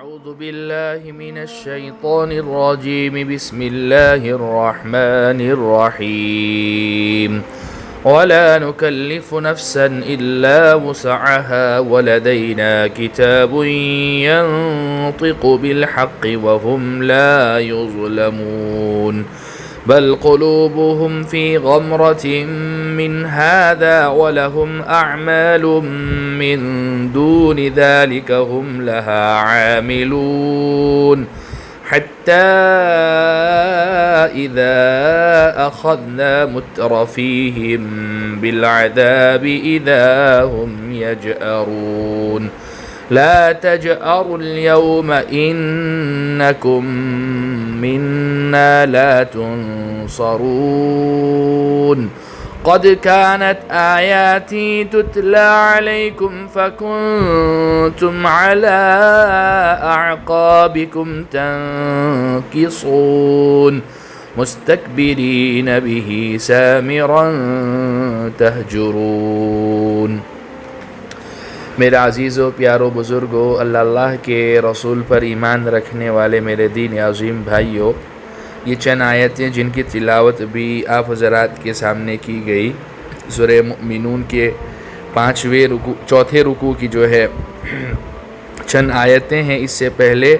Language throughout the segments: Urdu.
أعوذ بالله من الشيطان الرجيم بسم الله الرحمن الرحيم ولا نكلف نفسا إلا وسعها ولدينا كتاب ينطق بالحق وهم لا يظلمون بل قلوبهم في غمرة من هذا ولهم أعمال من دون ذلك هم لها عاملون حتى إذا أخذنا مترفيهم بالعذاب إذا هم يجأرون لا تجأروا اليوم إنكم منا لا تنصرون قد كانت آياتي تتلى عليكم فكنتم على أعقابكم تنكصون مستكبرين به سامرا تهجرون۔ میرے عزیزوں، پیاروں، بزرگوں، اللہ کے رسول پر ایمان رکھنے والے میرے دین عظیم بھائیوں، یہ چند آیتیں جن کی تلاوت بھی آپ حضرات کے سامنے کی گئی، سورہ مؤمنون کے چوتھے رکوع کی جو ہے چند آیتیں ہیں۔ اس سے پہلے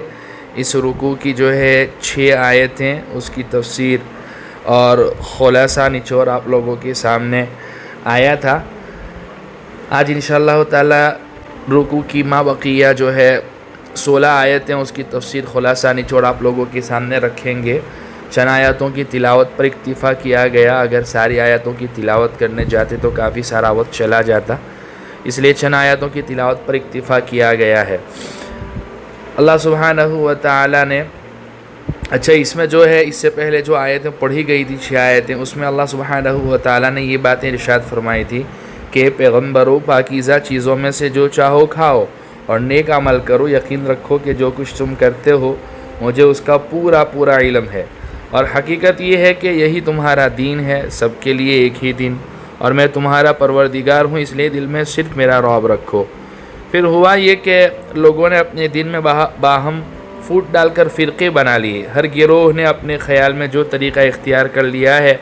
اس رکوع کی جو ہے 6 آیتیں، اس کی تفسیر اور خلاصہ نچوڑ آپ لوگوں کے سامنے آیا تھا۔ آج انشاءاللہ تعالی رکوع کی ما بقیہ جو ہے 16 آیتیں، اس کی تفسیر خلاصہ نچوڑ آپ لوگوں کے سامنے رکھیں گے۔ چند آیتوں کی تلاوت پر اکتفا کیا گیا، اگر ساری آیتوں کی تلاوت کرنے جاتے تو کافی سارا وقت چلا جاتا، اس لیے چند آیتوں کی تلاوت پر اکتفا کیا گیا ہے۔ اللہ سبحانہ و تعالی نے اس میں جو ہے اس سے پہلے جو آیتیں پڑھی گئی تھی 6 آیتیں، اس میں اللہ سبحانہ و تعالی نے یہ باتیں ارشاد فرمائی تھی کہ پیغمبروں، پاکیزہ چیزوں میں سے جو چاہو کھاؤ اور نیک عمل کرو، یقین رکھو کہ جو کچھ تم کرتے ہو مجھے اس کا پورا علم ہے، اور حقیقت یہ ہے کہ یہی تمہارا دین ہے، سب کے لیے ایک ہی دین، اور میں تمہارا پروردگار ہوں، اس لیے دل میں صرف میرا رعب رکھو۔ پھر ہوا یہ کہ لوگوں نے اپنے دین میں باہم پھوٹ ڈال کر فرقے بنا لیے، ہر گروہ نے اپنے خیال میں جو طریقہ اختیار کر لیا ہے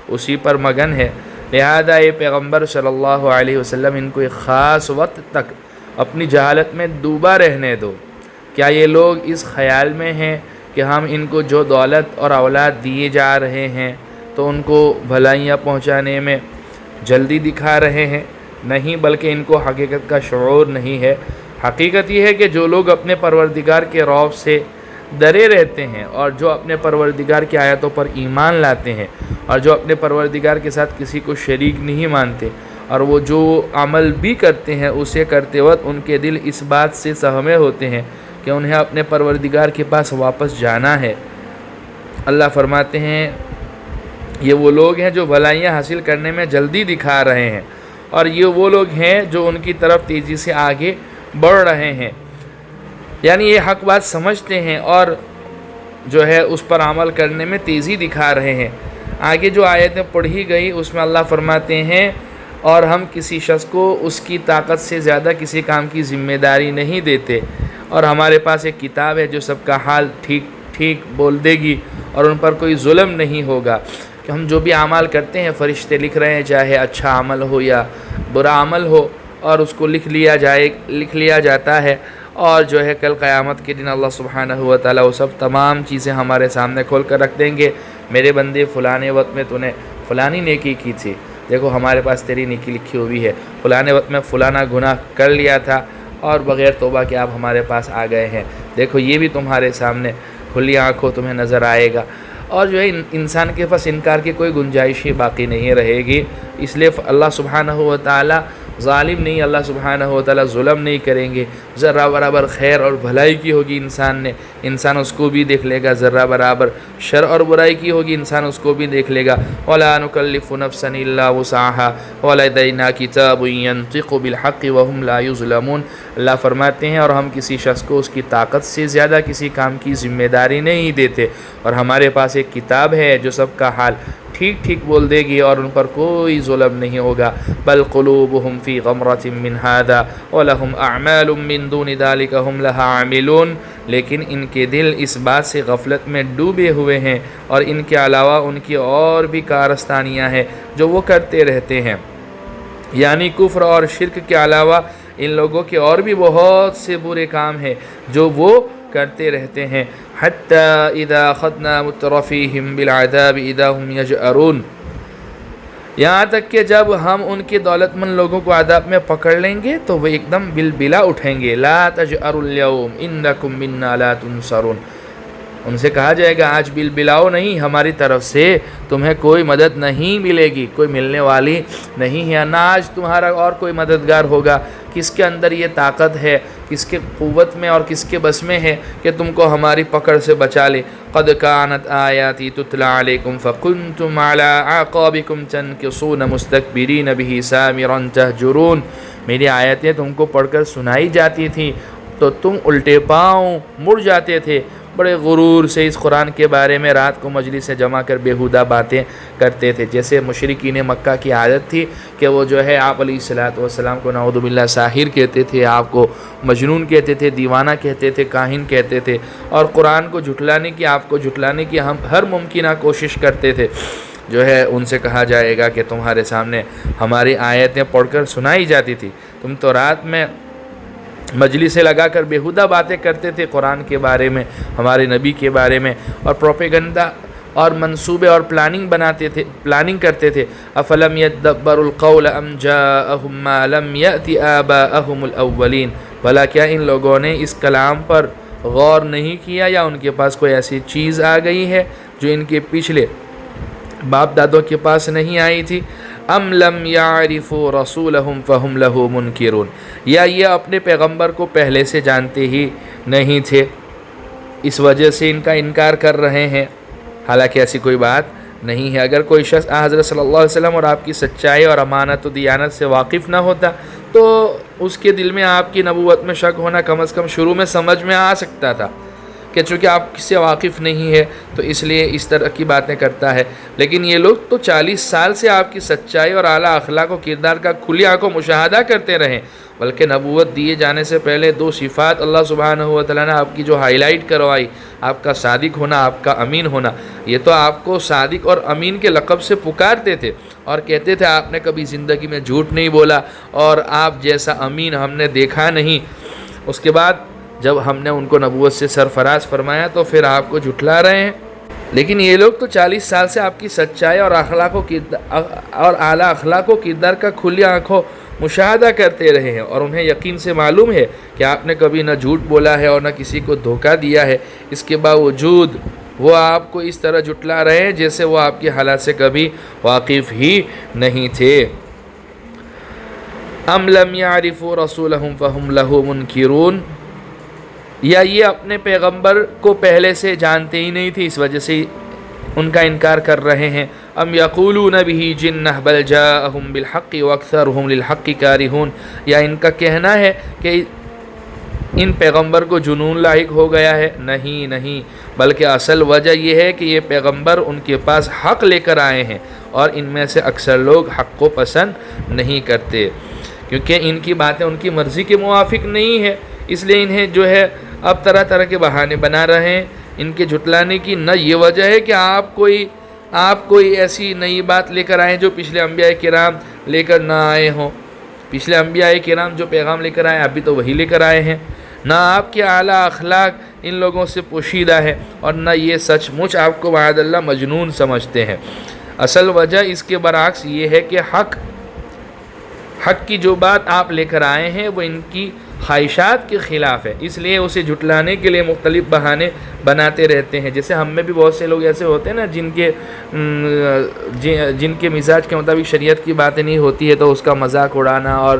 اسی پر مگن ہے، لہذا یہ پیغمبر صلی اللہ علیہ وسلم ان کو ایک خاص وقت تک اپنی جہالت میں ڈوبا رہنے دو۔ کیا یہ لوگ اس خیال میں ہیں کہ ہم ان کو جو دولت اور اولاد دیے جا رہے ہیں تو ان کو بھلائیاں پہنچانے میں جلدی دکھا رہے ہیں؟ نہیں، بلکہ ان کو حقیقت کا شعور نہیں ہے۔ حقیقت یہ ہے کہ جو لوگ اپنے پروردگار کے رعب سے ڈرے رہتے ہیں اور جو اپنے پروردگار کی آیتوں پر ایمان لاتے ہیں اور جو اپنے پروردگار کے ساتھ کسی کو شریک نہیں مانتے، اور وہ جو عمل بھی کرتے ہیں اسے کرتے وقت ان کے دل اس بات سے سہمے ہوتے ہیں کہ انہیں اپنے پروردگار کے پاس واپس جانا ہے۔ اللہ فرماتے ہیں یہ وہ لوگ ہیں جو بھلائیاں حاصل کرنے میں جلدی دکھا رہے ہیں، اور یہ وہ لوگ ہیں جو ان کی طرف تیزی سے آگے بڑھ رہے ہیں، یعنی یہ حق بات سمجھتے ہیں اور جو ہے اس پر عمل کرنے میں تیزی دکھا رہے ہیں۔ آگے جو آیتیں پڑھی گئی اس میں اللہ فرماتے ہیں اور ہم کسی شخص کو اس کی طاقت سے زیادہ کسی کام کی ذمہ داری نہیں دیتے، اور ہمارے پاس ایک کتاب ہے جو سب کا حال ٹھیک بول دے گی، اور ان پر کوئی ظلم نہیں ہوگا کہ ہم جو بھی اعمال کرتے ہیں فرشتے لکھ رہے ہیں، چاہے اچھا عمل ہو یا برا عمل ہو، اور اس کو لکھ لیا جاتا ہے، اور جو ہے کل قیامت کے دن اللہ سبحانہ و تعالی وہ سب تمام چیزیں ہمارے سامنے کھول کر رکھ دیں گے۔ میرے بندے فلانے وقت میں تو نے فلانی نیکی کی تھی، دیکھو ہمارے پاس تیری نیکی لکھی ہوئی ہے، فلانے وقت میں فلانا گناہ کر لیا تھا اور بغیر توبہ کے آپ ہمارے پاس آ گئے ہیں، دیکھو یہ بھی تمہارے سامنے کھلی آنکھوں تمہیں نظر آئے گا، اور جو ہے انسان کے پاس انکار کی کوئی گنجائش ہی باقی نہیں رہے گی۔ اس لیے اللہ سبحانہ و تعالی ظالم نہیں، اللہ سبحانہ و تعالی ظلم نہیں کریں گے۔ ذرہ برابر خیر اور بھلائی کی ہوگی انسان اس کو بھی دیکھ لے گا، ذرہ برابر شر اور برائی کی ہوگی انسان اس کو بھی دیکھ لے گا۔ وَلَا نُكَلِّفُ نَفْسًا إِلَّا وُسْعَهَا وَلَدَيْنَا كِتَابٌ يَنطِقُ بِالْحَقِّ وَهُمْ لَا يُظْلَمُونَ۔ اللہ فرماتے ہیں اور ہم کسی شخص کو اس کی طاقت سے زیادہ کسی کام کی ذمہ داری نہیں دیتے، اور ہمارے پاس ایک کتاب ہے جو سب کا حال ٹھیک ٹھیک بول دے گی اور ان پر کوئی ظلم نہیں ہوگا. بل قلوبهم فی غمرۃ من ھذا ولہم اعمال من دون ذلک هم لها عاملون. لیکن ان کے دل اس بات سے غفلت میں ڈوبے ہوئے ہیں اور ان کے علاوہ ان کی اور بھی کارستانیاں ہیں جو وہ کرتے رہتے ہیں. یعنی کفر اور شرک کے علاوہ ان لوگوں کے اور بھی بہت سے برے کام ہیں جو وہ کرتے رہتے ہیں. حتی اذا اخذنا مترفیہم بالعذاب اذا هم یجأرون. یہاں تک کہ جب ہم ان کے دولت مند لوگوں کو عذاب میں پکڑ لیں گے تو وہ ایک دم بلبلا اٹھیں گے. لا تجأروا اليوم انکم منا لا تنصرون. ان سے کہا جائے گا آج بلبلاؤ نہیں، ہماری طرف سے تمہیں کوئی مدد نہیں ملے گی، کوئی ملنے والی نہیں ہے، نہ آج تمہارا اور کوئی مددگار ہوگا. کس کے اندر یہ طاقت ہے، کس کے قوت میں اور کس کے بس میں ہے کہ تم کو ہماری پکڑ سے بچا لے. قد كانت آیاتی تتلی علیکم فکنتم علی اعقابکم تنکصون مستکبرین به سامرا تہجرون. میری آیتیں تم کو پڑھ کر سنائی جاتی تھیں تو تم الٹے پاؤں مڑ جاتے تھے، بڑے غرور سے اس قرآن کے بارے میں رات کو مجلس سے جمع کر بیہودہ باتیں کرتے تھے. جیسے مشرکین مکہ کی عادت تھی کہ وہ جو ہے آپ علیہ السلام کو نعوذ باللہ ساحر کہتے تھے، آپ کو مجنون کہتے تھے، دیوانہ کہتے تھے، کاہن کہتے تھے، اور قرآن کو جھٹلانے کی، آپ کو جھٹلانے کی ہم ہر ممکنہ کوشش کرتے تھے. جو ہے ان سے کہا جائے گا کہ تمہارے سامنے ہماری آیتیں پڑھ کر سنائی جاتی تھی، تم تو رات میں مجلس سے لگا کر بیہودہ باتیں کرتے تھے قرآن کے بارے میں، ہمارے نبی کے بارے میں، اور پروپیگنڈا اور منصوبے اور پلاننگ کرتے تھے. افلم یدبروا القول ام جاءہم ما لم یأت آباءہم الاولین. بھلا کیا ان لوگوں نے اس کلام پر غور نہیں کیا یا ان کے پاس کوئی ایسی چیز آ گئی ہے جو ان کے پچھلے باپ دادوں کے پاس نہیں آئی تھی. ام لم یعرفوا رسولہم فہم لہ منکرون. یا یہ اپنے پیغمبر کو پہلے سے جانتے ہی نہیں تھے، اس وجہ سے ان کا انکار کر رہے ہیں. حالانکہ ایسی کوئی بات نہیں ہے. اگر کوئی شخص حضرت صلی اللہ علیہ وسلم اور آپ کی سچائی اور امانت و دیانت سے واقف نہ ہوتا تو اس کے دل میں آپ کی نبوت میں شک ہونا کم از کم شروع میں سمجھ میں آ سکتا تھا کہ چونکہ آپ کس سے واقف نہیں ہے تو اس لیے اس طرح کی باتیں کرتا ہے. لیکن یہ لوگ تو 40 سال سے آپ کی سچائی اور اعلیٰ اخلاق و کردار کا کھلی آنکھوں مشاہدہ کرتے رہے، بلکہ نبوت دیے جانے سے پہلے 2 صفات اللہ سبحانہ و تعالیٰ نے آپ کی جو ہائی لائٹ کروائی، آپ کا صادق ہونا، آپ کا امین ہونا. یہ تو آپ کو صادق اور امین کے لقب سے پکارتے تھے اور کہتے تھے آپ نے کبھی زندگی میں جھوٹ نہیں بولا اور آپ جیسا امین ہم نے دیکھا نہیں. اس کے بعد جب ہم نے ان کو نبوت سے سرفراز فرمایا تو پھر آپ کو جھٹلا رہے ہیں. لیکن یہ لوگ تو 40 سال سے آپ کی سچائی اور اعلیٰ اخلاق و کردار کا کھلی آنکھوں مشاہدہ کرتے رہے ہیں، اور انہیں یقین سے معلوم ہے کہ آپ نے کبھی نہ جھوٹ بولا ہے اور نہ کسی کو دھوکہ دیا ہے. اس کے باوجود وہ آپ کو اس طرح جھٹلا رہے ہیں جیسے وہ آپ کے حالات سے کبھی واقف ہی نہیں تھے. ام لم یعرفوا رسولہم فہم لہ منکرون. یا یہ اپنے پیغمبر کو پہلے سے جانتے ہی نہیں تھے، اس وجہ سے ان کا انکار کر رہے ہیں. ام یقولون بہ جنہ بل جاءہم بالحق واکثرہم للحق کارہون. یا ان کا کہنا ہے کہ ان پیغمبر کو جنون لاحق ہو گیا ہے. نہیں، بلکہ اصل وجہ یہ ہے کہ یہ پیغمبر ان کے پاس حق لے کر آئے ہیں اور ان میں سے اکثر لوگ حق کو پسند نہیں کرتے، کیونکہ ان کی باتیں ان کی مرضی کے موافق نہیں ہے. اس لیے انہیں جو ہے اب طرح طرح کے بہانے بنا رہے ہیں ان کے جھٹلانے کی. نہ یہ وجہ ہے کہ آپ کوئی ایسی نئی بات لے کر آئیں جو پچھلے انبیاء کرام لے کر نہ آئے ہوں. پچھلے انبیاء کرام جو پیغام لے کر آئے ابھی تو وہی لے کر آئے ہیں. نہ آپ کے اعلیٰ اخلاق ان لوگوں سے پوشیدہ ہے اور نہ یہ سچ مچ آپ کو معاذ اللہ مجنون سمجھتے ہیں. اصل وجہ اس کے برعکس یہ ہے کہ حق کی جو بات آپ لے کر آئے ہیں وہ ان کی خواہشات کے خلاف ہے، اس لیے اسے جھٹلانے کے لیے مختلف بہانے بناتے رہتے ہیں. جیسے ہم میں بھی بہت سے لوگ ایسے ہوتے ہیں نا جن کے مزاج کے مطابق شریعت کی باتیں نہیں ہوتی ہے تو اس کا مذاق اڑانا اور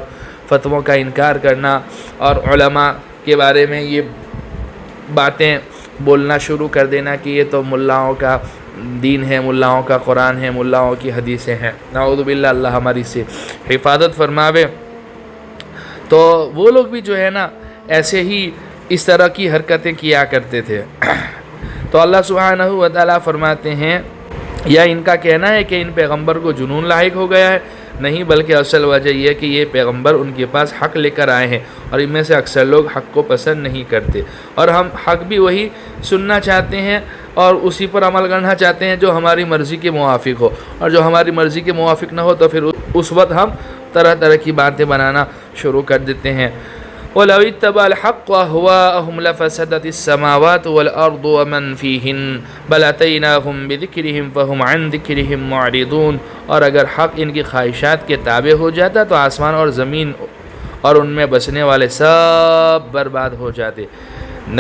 فتووں کا انکار کرنا اور علماء کے بارے میں یہ باتیں بولنا شروع کر دینا کہ یہ تو ملاؤں کا دین ہے، ملاؤں کا قرآن ہے، ملاؤں کی حدیثیں ہیں. نعوذ باللہ، اللہ ہماری سے حفاظت فرماوے. تو وہ لوگ بھی جو ہے نا ایسے ہی اس طرح کی حرکتیں کیا کرتے تھے. تو اللہ سبحانہ و تعالیٰ فرماتے ہیں یا ان کا کہنا ہے کہ ان پیغمبر کو جنون لاحق ہو گیا ہے؟ نہیں، بلکہ اصل وجہ یہ ہے کہ یہ پیغمبر ان کے پاس حق لے کر آئے ہیں، اور ان میں سے اکثر لوگ حق کو پسند نہیں کرتے، اور ہم حق بھی وہی سننا چاہتے ہیں اور اسی پر عمل کرنا چاہتے ہیں جو ہماری مرضی کے موافق ہو، اور جو ہماری مرضی کے موافق نہ ہو تو پھر اس وقت ہم طرح طرح کی باتیں بنانا شروع کر دیتے ہیں۔ وَلَوِ اتَّبَعَ الْحَقُّ أَهْوَاءَهُمْ لَفَسَدَتِ السَّمَاوَاتُ وَالْأَرْضُ وَمَنْ فِيهِنَّ بَلْ أَتَيْنَاهُمْ بِذِكْرِهِمْ فَهُمْ عَنْ ذِكْرِهِمْ مُعْرِضُونَ، اور اگر حق ان کی خواہشات کے تابع ہو جاتا تو آسمان اور زمین اور ان میں بسنے والے سب برباد ہو جاتے۔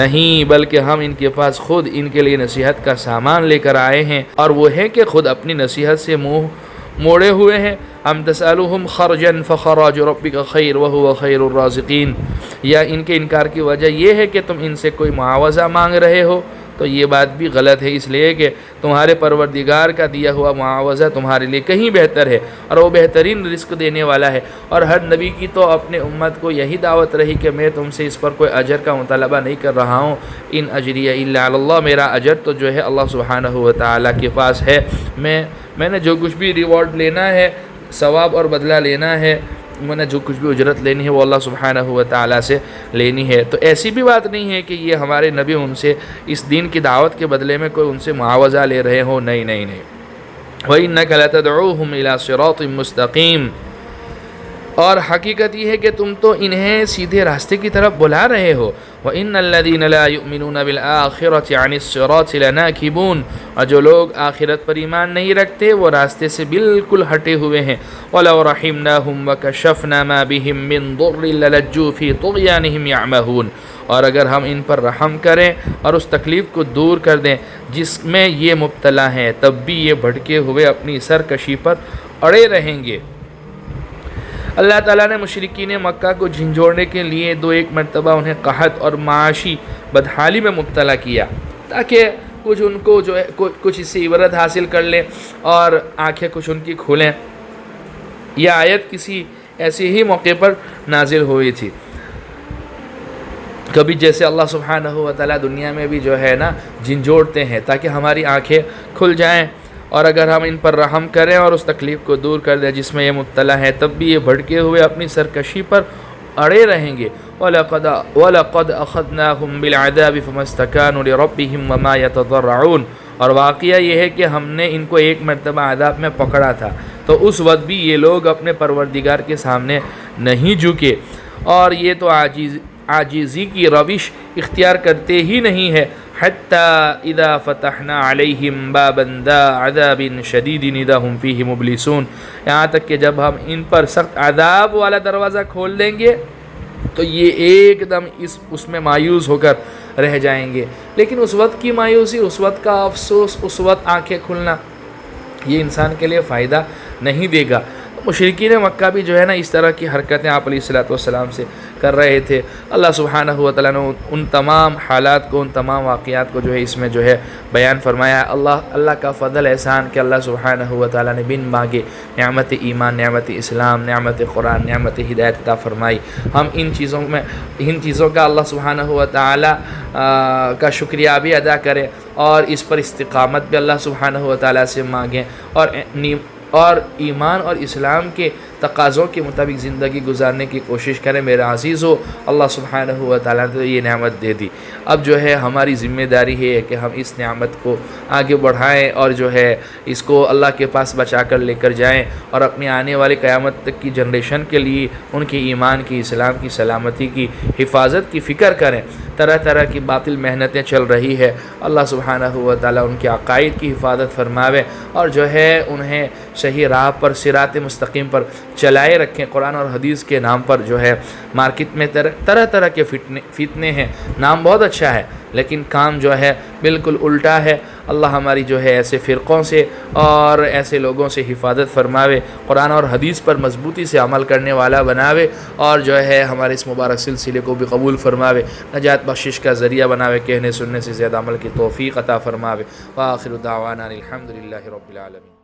نہیں، بلکہ ہم ان کے پاس خود ان کے لیے نصیحت کا سامان لے کر آئے ہیں، اور وہ ہے کہ خود اپنی نصیحت سے منہ موڑے ہوئے ہیں۔ ام تسألهم خرجا فخراج ربک خیر وهو خیر الرازقین، یا ان کے انکار کی وجہ یہ ہے کہ تم ان سے کوئی معاوضہ مانگ رہے ہو، تو یہ بات بھی غلط ہے، اس لیے کہ تمہارے پروردگار کا دیا ہوا معاوضہ تمہارے لیے کہیں بہتر ہے، اور وہ بہترین رزق دینے والا ہے۔ اور ہر نبی کی تو اپنے امت کو یہی دعوت رہی کہ میں تم سے اس پر کوئی اجر کا مطالبہ نہیں کر رہا ہوں، ان اجری الا علی اللہ، میرا اجر تو جو ہے اللہ سبحانہ و تعالیٰ کے پاس ہے، میں نے جو کچھ بھی ریوارڈ لینا ہے، ثواب اور بدلہ لینا ہے، میں نے جو کچھ بھی اجرت لینی ہے وہ اللہ سبحانہ و تعالیٰ سے لینی ہے۔ تو ایسی بھی بات نہیں ہے کہ یہ ہمارے نبی ان سے اس دین کی دعوت کے بدلے میں کوئی ان سے معاوضہ لے رہے ہوں، نہیں نہیں نہیں۔ وَإِنَّكَ لَتَدْعُوهُمْ إِلَى صِرَاطٍ مُسْتَقِيمٍ، اور حقیقت یہ ہے کہ تم تو انہیں سیدھے راستے کی طرف بلا رہے ہو۔ وَإِنَّ الَّذِينَ لَا يُؤْمِنُونَ بِالْآخِرَةِ عَنِ الصِّرَاطِ لَنَاكِبُونَ، اور جو لوگ آخرت پر ایمان نہیں رکھتے وہ راستے سے بالکل ہٹے ہوئے ہیں۔ وَلَوْ رَحِمْنَاهُمْ وَكَشَفْنَا مَا بِهِمْ مِنْ ضُرٍّ لَلَجُّوا فِي طُغْيَانِهِمْ يَعْمَهُونَ، اور اگر ہم ان پر رحم کریں اور اس تکلیف کو دور کر دیں جس میں یہ مبتلا ہیں، تب بھی یہ بھٹکے ہوئے اپنی سرکشی پر اڑے رہیں گے۔ اللہ تعالیٰ نے مشرکین مکہ کو جھنجھوڑنے کے لیے ایک مرتبہ انہیں قحط اور معاشی بدحالی میں مبتلا کیا، تاکہ کچھ ان کو جو ہے کچھ اس سے عبرت حاصل کر لیں اور آنکھیں کچھ ان کی کھولیں۔ یہ آیت کسی ایسے ہی موقع پر نازل ہوئی تھی۔ کبھی جیسے اللہ سبحانہ و تعالیٰ دنیا میں بھی جو ہے نا جھنجھوڑتے ہیں تاکہ ہماری آنکھیں کھل جائیں، اور اگر ہم ان پر رحم کریں اور اس تکلیف کو دور کر دیں جس میں یہ مبتلا ہے، تب بھی یہ بھٹکے ہوئے اپنی سرکشی پر اڑے رہیں گے۔ وَلَقَدْ أَخَذْنَاهُمْ بِالْعَذَابِ فَمَا اسْتَكَانُوا لِرَبِّهِمْ وَمَا يَتَضَرَّعُونَ، اور واقعہ یہ ہے کہ ہم نے ان کو ایک مرتبہ عذاب میں پکڑا تھا تو اس وقت بھی یہ لوگ اپنے پروردگار کے سامنے نہیں جھکے، اور یہ تو عاجزی کی روش اختیار کرتے ہی نہیں ہے۔ حَتَّى إِذَا فَتَحْنَا عَلَيْهِمْ بَابًا ذَا عَذَابٍ شَدِيدٍ إِذَا هُمْ فِيهِ مُبْلِسُونَ، یہاں تک کہ جب ہم ان پر سخت عذاب والا دروازہ کھول دیں گے تو یہ ایک دم اس میں مایوس ہو کر رہ جائیں گے۔ لیکن اس وقت کی مایوسی، اس وقت کا افسوس، اس وقت آنکھیں کھلنا، یہ انسان کے لیے فائدہ نہیں دے گا۔ مشرکین مکہ بھی جو ہے نا اس طرح کی حرکتیں آپ علیہ الصلوۃ والسلام سے کر رہے تھے۔ اللہ سبحانہ و تعالیٰ نے ان تمام حالات کو، ان تمام واقعات کو جو ہے اس میں جو ہے بیان فرمایا۔ اللہ کا فضل احسان کہ اللہ سبحانہ و تعالیٰ نے بن مانگے نعمت ایمان، نعمت اسلام، نعمت قرآن، نعمت ہدایت عطا فرمائی۔ ہم ان چیزوں کا اللہ سبحانہ و تعالیٰ کا شکریہ بھی ادا کریں، اور اس پر استقامت بھی اللہ سبحانہ و تعالیٰ سے مانگیں، اور ایمان اور اسلام کے تقاضوں کے مطابق زندگی گزارنے کی کوشش کریں۔ میرے عزیزو، اللہ سبحانہ و تعالیٰ نے یہ نعمت دے دی، اب جو ہے ہماری ذمہ داری ہے کہ ہم اس نعمت کو آگے بڑھائیں اور جو ہے اس کو اللہ کے پاس بچا کر لے کر جائیں، اور اپنی آنے والی قیامت تک کی جنریشن کے لیے ان کی ایمان کی، اسلام کی سلامتی کی حفاظت کی فکر کریں۔ طرح طرح کی باطل محنتیں چل رہی ہے، اللہ سبحانہ و تعالیٰ ان کے عقائد کی حفاظت فرماوے، اور جو ہے انہیں صحیح راہ پر، صراط مستقیم پر چلائے رکھیں۔ قرآن اور حدیث کے نام پر جو ہے مارکیٹ میں طرح طرح کے فتنے ہیں، نام بہت اچھا ہے لیکن کام جو ہے بالکل الٹا ہے۔ اللہ ہماری جو ہے ایسے فرقوں سے اور ایسے لوگوں سے حفاظت فرماوے، قرآن اور حدیث پر مضبوطی سے عمل کرنے والا بناوے، اور جو ہے ہمارے اس مبارک سلسلے کو بھی قبول فرماوے، نجات بخشش کا ذریعہ بناوے، کہنے سننے سے زیادہ عمل کی توفیق عطا فرماوے۔ وآخر دعوانا الحمدللہ رب العالمین۔